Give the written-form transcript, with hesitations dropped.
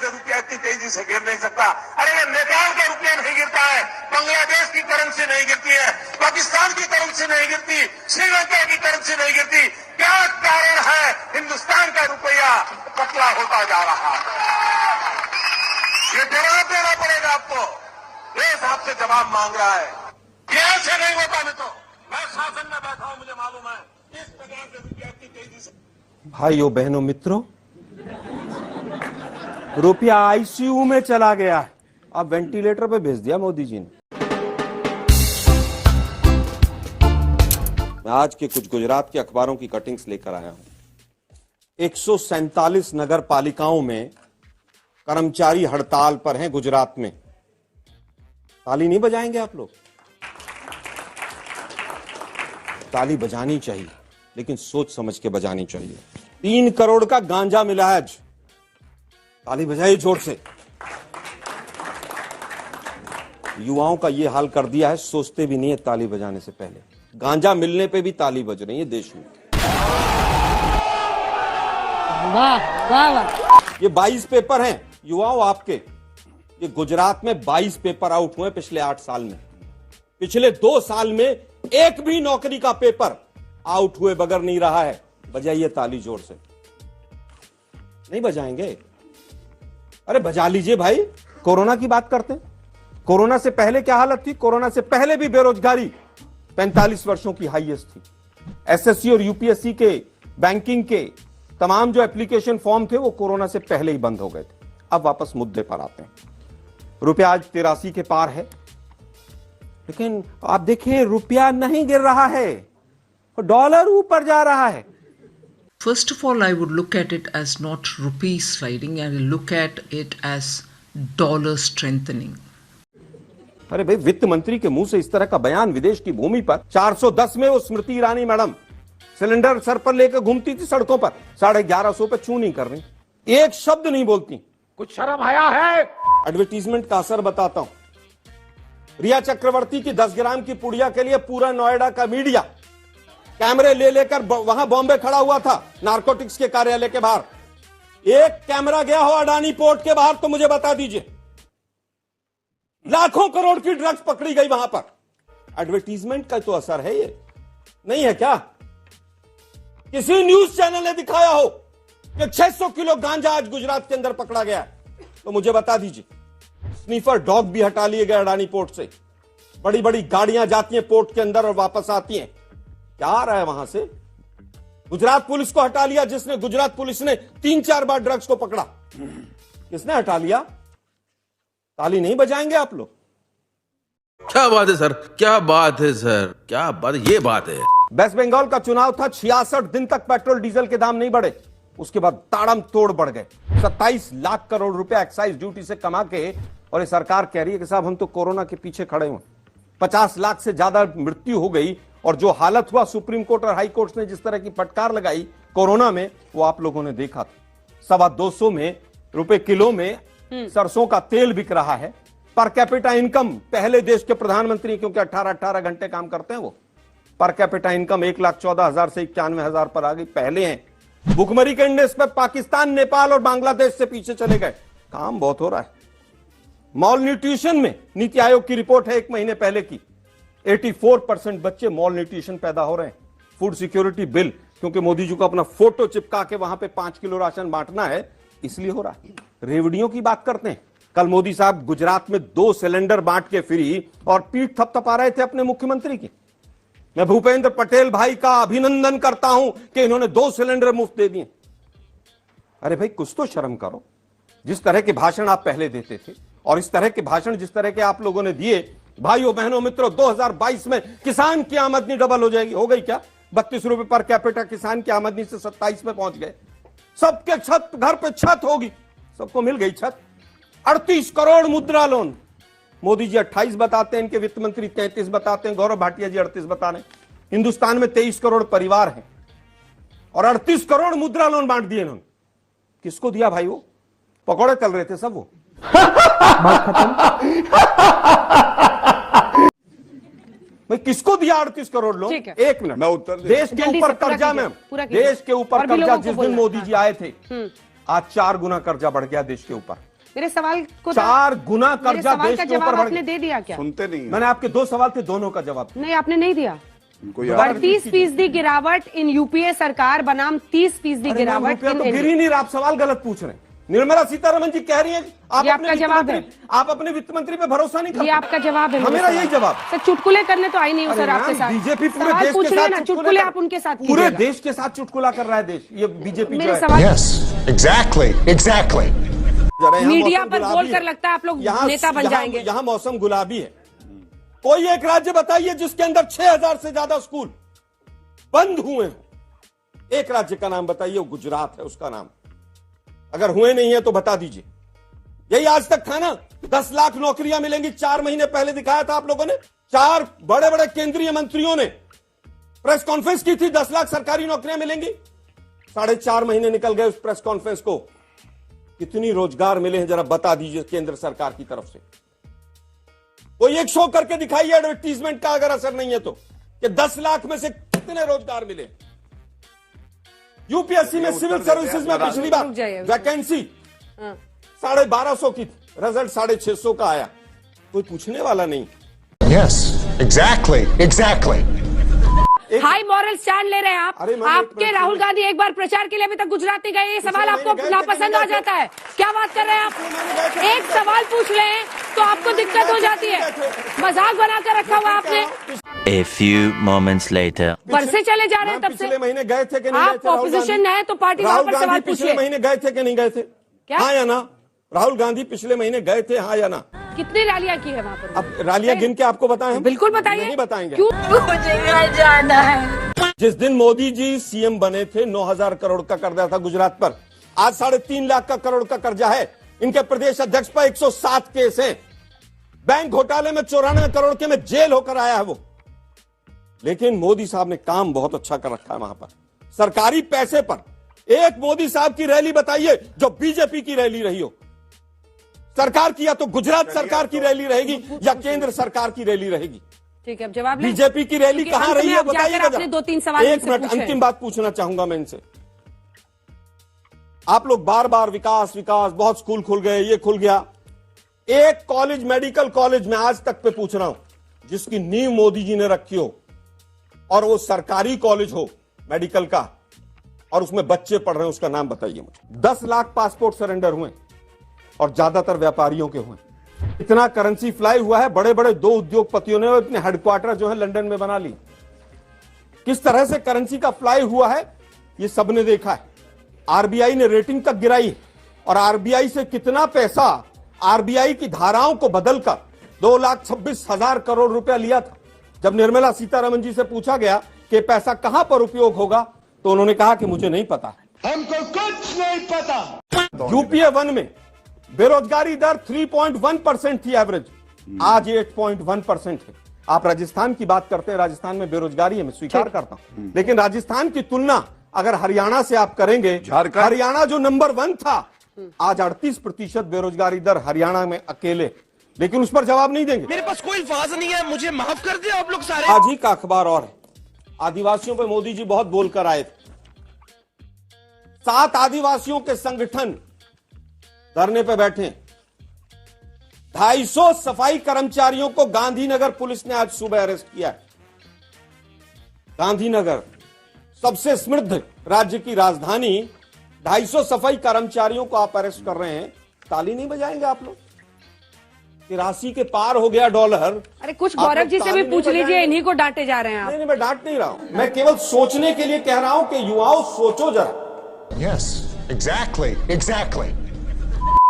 से रुपया इतनी तेजी से गिर नहीं सकता। अरे ये नेपाल का रुपया नहीं गिरता है, बांग्लादेश की करेंसी नहीं गिरती है, पाकिस्तान की करेंसी नहीं गिरती, श्रीलंका की करेंसी नहीं गिरती। क्या कारण है हिंदुस्तान का रुपया पतला होता जा रहा है? ये जवाब देना पड़ेगा आपको। देश आपसे जवाब मांग रहा है। ये ऐसे नहीं होता। मैं शासन में बैठा हूं, मुझे मालूम है इस प्रकार से रुपया की तेजी से। भाइयों बहनों मित्रों, रुपया आईसीयू में चला गया है। अब वेंटिलेटर पे भेज दिया मोदी जी ने। मैं आज के कुछ गुजरात के अखबारों की कटिंग्स लेकर आया हूं। 147 नगर पालिकाओं में कर्मचारी हड़ताल पर हैं गुजरात में। ताली नहीं बजाएंगे आप लोग? ताली बजानी चाहिए, लेकिन सोच समझ के बजानी चाहिए। 3 करोड़ का गांजा मिला है आज। ताली बजाइए जोर से। युवाओं का यह हाल कर दिया है, सोचते भी नहीं है ताली बजाने से पहले। गांजा मिलने पे भी ताली बज रही है देश में। वाह वाह वाह। ये 22 पेपर हैं युवाओं आपके। ये गुजरात में 22 पेपर आउट हुए पिछले 8 साल में। पिछले 2 साल में एक भी नौकरी का पेपर आउट हुए बगैर नहीं रहा है। बजाइए ताली जोर से। नहीं बजाएंगे? अरे बजा लीजिए भाई। कोरोना की बात करते हैं। कोरोना से पहले क्या हालत थी? कोरोना से पहले भी बेरोजगारी 45 वर्षों की हाईएस्ट थी। एसएससी और यूपीएससी के, बैंकिंग के तमाम जो एप्लीकेशन फॉर्म थे वो कोरोना से पहले ही बंद हो गए थे। अब वापस मुद्दे पर आते हैं। रुपया आज 83 के पार है, लेकिन आप देखिए रुपया नहीं गिर रहा है, डॉलर ऊपर जा रहा है। First of all, I would look at it as not rupee sliding, and look at it as dollar strengthening. अरे भाई, वित्त मंत्री के मुंह से इस तरह का बयान विदेश की भूमि पर। 410 में वो Smriti Irani madam cylinder sir पर लेकर घूमती थी सड़कों पर, 1150 पे छू नहीं कर रही, एक शब्द नहीं बोलती। कुछ शर्म आया है? एडवर्टीजमेंट का असर बताता हूं। रिया चक्रवर्ती की 10 ग्राम की पुड़िया के लिए पूरा नोएडा का मीडिया कैमरे ले लेकर वहां बॉम्बे खड़ा हुआ था, नारकोटिक्स के कार्यालय के बाहर। एक कैमरा गया हो अडानी पोर्ट के बाहर तो मुझे बता दीजिए। लाखों करोड़ की ड्रग्स पकड़ी गई वहां पर। एडवर्टीजमेंट का तो असर है ये, नहीं है क्या? किसी न्यूज चैनल ने दिखाया हो कि 600 किलो गांजा आज गुजरात के अंदर पकड़ा गया तो मुझे बता दीजिए। स्नीफर डॉग भी हटा लिए गए अडानी पोर्ट से। बड़ी बड़ी गाड़ियां जाती हैं पोर्ट के अंदर और वापस आती हैं। क्या आ रहा है वहां से? गुजरात पुलिस को हटा लिया, जिसने गुजरात पुलिस ने 3-4 बार ड्रग्स को पकड़ा। किसने हटा लिया? ताली नहीं बजाएंगे आप लोग? क्या बात है सर, क्या बात है सर, क्या बात, ये बात है। वेस्ट बंगाल का चुनाव था, 66 दिन तक पेट्रोल डीजल के दाम नहीं बढ़े। उसके बाद ताड़म तोड़ बढ़ गए। 27 लाख करोड़ रुपए एक्साइज ड्यूटी से कमा के, और ये सरकार कह रही है कि साहब हम तो कोरोना के पीछे खड़े हुए। 50 लाख से ज्यादा मृत्यु हो गई, और जो हालत हुआ सुप्रीम कोर्ट और हाई कोर्ट ने जिस तरह की फटकार लगाई कोरोना में, वो आप लोगों ने देखा था। 225 में रुपए किलो में सरसों का तेल बिक रहा है। पर कैपिटा इनकम पहले देश के प्रधानमंत्री, क्योंकि 18-18 घंटे काम करते हैं वो, पर कैपिटा इनकम 1,14,000 से 91,000 पर आ गई, पहले हैं। भुखमरी के इंडेक्स पर पाकिस्तान, नेपाल और बांग्लादेश से पीछे चले गए। काम बहुत हो रहा है। मॉल न्यूट्रिशन में नीति आयोग की रिपोर्ट है 1 महीने पहले की, 84% बच्चे मॉल न्यूट्रिशन पैदा हो रहे हैं। फूड सिक्योरिटी बिल, क्योंकि मोदी जी को अपना फोटो चिपका के वहां पे 5 किलो राशन बांटना है, इसलिए हो रहा है। रेवड़ियों की बात करते हैं। कल मोदी साहब गुजरात में 2 सिलेंडर बांट के फ्री, और पीठ थपथपा रहे थे अपने मुख्यमंत्री की। मैं भूपेंद्र पटेल भाई का अभिनंदन करता हूं कि इन्होंने 2 सिलेंडर मुफ्त दे दिए। अरे भाई, कुछ तो शर्म करो। जिस तरह के भाषण आप पहले देते थे, और इस तरह के भाषण जिस तरह के आप लोगों ने दिए, भाइयों बहनों मित्रों, 2022 में किसान की आमदनी डबल हो जाएगी। हो गई क्या? 32 रुपए पर कैपिटा किसान की आमदनी से 27 में पहुंच गए। सबके छत, घर पे छत होगी, सबको मिल गई छत। 38 करोड़ मुद्रा लोन। मोदी जी 28 बताते हैं, इनके वित्त मंत्री 33 बताते हैं, गौरव भाटिया जी 38 बता रहे हैं। हिंदुस्तान में 23 करोड़ परिवार हैं, और 38 करोड़ मुद्रा लोन बांट दिए इन्होंने। किसको दिया भाई? वो पकौड़े तल रहे थे सब वो। भाई किसको दिया 38 करोड़ लोन? 1 मिनट, मैं उत्तर देश के ऊपर कर्जा में, देश के ऊपर कर्जा जिस दिन मोदी जी आए थे, आज 4 गुना कर्जा बढ़ गया देश के ऊपर। मेरे सवाल को 4 गुना मेरे कर्जा सवाल देश का के ऊपर जवाब बढ़ आपने गया। दे दिया क्या? सुनते नहीं मैंने आपके 2 सवाल थे, दोनों का जवाब नहीं, आपने नहीं दिया। उनको याद 38% गिरावट इन यूपीए सरकार बनाम 30% अरे मैम, गिरावट रुपया इन तो गिर एनडीए। ही नहीं रहा, आप सवाल गलत पूछ रहे हैं। निर्मला सीतारमण जी कह रही हैं आप ये अपने आपका वित्त जवाब मंत्री- है। आप अपने वित्त मंत्री पे भरोसा नहीं करते। ये आपका जवाब है। हाँ, मेरा यही जवाब। सर चुटकुले करने तो आई नहीं हूँ अरे सर आपके मैम, साथ। बीजेपी पूरे सवाल देश पूछ के रहे साथ हैं ना, चुटकुले आप उनके साथ पूरे कीजिएगा। देश के साथ चुटकुला कर रहा है देश, ये बीजेपी जो मेरे है। सवाल Yes, exactly, exactly. जरा यहाँ मीडिया मौसम पर गुलाबी बोलकर है। लगता है आप लोग यहाँ- नेता बन यहाँ- जाएंगे। यहाँ मौसम गुलाबी है। कोई एक राज्य बताइए जिसके अंदर 6000 से ज्यादा स्कूल बंद हुए हैं। एक राज्य का नाम बताइए, वो गुजरात है उसका नाम। अगर हुए नहीं है तो बता दीजिए। यही आज तक था ना, 10 लाख नौकरियां मिलेंगी, 4 महीने पहले दिखाया था आप लोगों ने। 4 बड़े बड़े केंद्रीय मंत्रियों ने प्रेस कॉन्फ्रेंस की थी, 10 लाख सरकारी नौकरियां मिलेंगी। 4.5 महीने निकल गए उस प्रेस कॉन्फ्रेंस को। कितनी रोजगार मिले हैं जरा बता दीजिए केंद्र सरकार की तरफ से। कोई एक शो करके दिखाइए एडवर्टीजमेंट का, अगर असर नहीं है तो, कि 10 लाख में से कितने रोजगार मिले। यूपीएससी में सिविल सर्विसेज में पिछली बार रुक जाइए। वैकेंसी हाँ। 1250 की थी, रिजल्ट 650 का आया। कोई पूछने वाला नहीं। Yes, exactly, exactly. High moral stand ले रहे हैं आप। अरे मैम, आपके एक राहुल मिनट। गांधी एक बार प्रचार के लिए अभी तक गुजरात नहीं गए, ये सवाल आपको महीने गए थे, नापसंद नहीं आ गए थे। जाता है। क्या बात कर रहे हैं महीने गए आप? थे। एक सवाल पूछ रहे हैं तो आपको दिक्कत हो जाती है। मजाक बनाकर रखा हुआ आपने। A few moments later. बरसे चले जा रहे हैं मैम, तब से। पिछले महीने गए थे कि नहीं आप गए थे राहुल opposition गांधी? है तो पार्टी वहां राहुल पर सवाल गांधी पिछले पूछिए। महीने गए थे कि नहीं गए थे? क्या? हाँ या ना? राहुल गांधी पिछले महीने गए थे, हाँ या ना? कितनी रैलियां की है वहां पर? अब रैलियां गिन के आपको बताएं हम? बिल्कुल बताइए। नहीं बताएंगे। क्यों? मुझे घर जाना है। जिस दिन मोदी जी सीएम बने थे, 9000 करोड़ का कर्जा था गुजरात पर। आज 3.5 लाख का करोड़ का कर्जा है। इनके प्रदेश अध्यक्ष पर 107 केस हैं। बैंक घोटाले में 94 करोड़ के में जेल होकर आया है वो। लेकिन मोदी साहब ने काम बहुत अच्छा कर रखा है वहां पर, सरकारी पैसे पर। एक मोदी साहब की रैली बताइए जो बीजेपी की रैली रही हो। सरकार की या तो गुजरात सरकार की रैली रहेगी या केंद्र सरकार की रैली रहेगी। ठीक है, अब जवाब लें। बीजेपी की रैली क्योंकि कहां अंत रही में है अब जाकर बताइएगा आपने जरा। 2-3 सवाल एक मुझसे मिनट, पूछे। अंतिम बात पूछना चाहूंगा मैं इनसे। आप लोग बार बार विकास विकास, बहुत स्कूल खुल गए, ये खुल गया। एक कॉलेज, मेडिकल कॉलेज में आज तक पे पूछ रहा हूं जिसकी नींव मोदी जी ने रखी हो और वो सरकारी कॉलेज हो मेडिकल का और उसमें बच्चे पढ़ रहे हैं, उसका नाम बताइए मुझे। 10 लाख पासपोर्ट सरेंडर हुए और ज्यादातर व्यापारियों के हुए। इतना करेंसी फ्लाई हुआ है, बड़े बड़े 2 उद्योगपतियों ने अपने हेडक्वार्टर जो है लंदन में बना ली। किस तरह से करेंसी का फ्लाई हुआ है ये सबने देखा है। आरबीआई ने रेटिंग तक गिराई और आरबीआई से कितना पैसा आरबीआई की धाराओं को बदलकर 2,26,000 करोड़ रुपया लिया था। जब निर्मला सीतारमण जी से पूछा गया कि पैसा कहां पर उपयोग होगा तो उन्होंने कहा कि मुझे नहीं पता, हमको कुछ नहीं पता। यूपीए 1 में बेरोजगारी दर 3.1% थी एवरेज, आज 8.1% है। आप राजस्थान की बात करते हैं, राजस्थान में बेरोजगारी है, मैं स्वीकार करता हूं, लेकिन राजस्थान की तुलना अगर हरियाणा से आप करेंगे, झारखंड, हरियाणा जो नंबर 1 था, आज 38% बेरोजगारी दर हरियाणा में अकेले। लेकिन उस पर जवाब नहीं देंगे। मेरे पास कोई अल्फाज नहीं है, मुझे माफ कर दे आप लोग सारे। आज ही का अखबार और है, आदिवासियों पे मोदी जी बहुत बोलकर आए थे। 7 आदिवासियों के संगठन धरने पे बैठे। 250 सफाई कर्मचारियों को गांधीनगर पुलिस ने आज सुबह अरेस्ट किया है। गांधीनगर, सबसे समृद्ध राज्य की राजधानी, 250 सफाई कर्मचारियों को आप अरेस्ट कर रहे हैं। ताली नहीं बजाएंगे आप लोग? कि राशि के पार हो गया डॉलर। अरे कुछ आप गौरव लोग जी से ताली भी नहीं पूछ लीजिए, बजाएंगे? इन्हीं को डांटे जा रहे हैं आप। नहीं, मैं डांट नहीं रहा हूं, मैं केवल सोचने के लिए कह रहा हूं कि युवाओं सोचो जरा। Yes, exactly, exactly.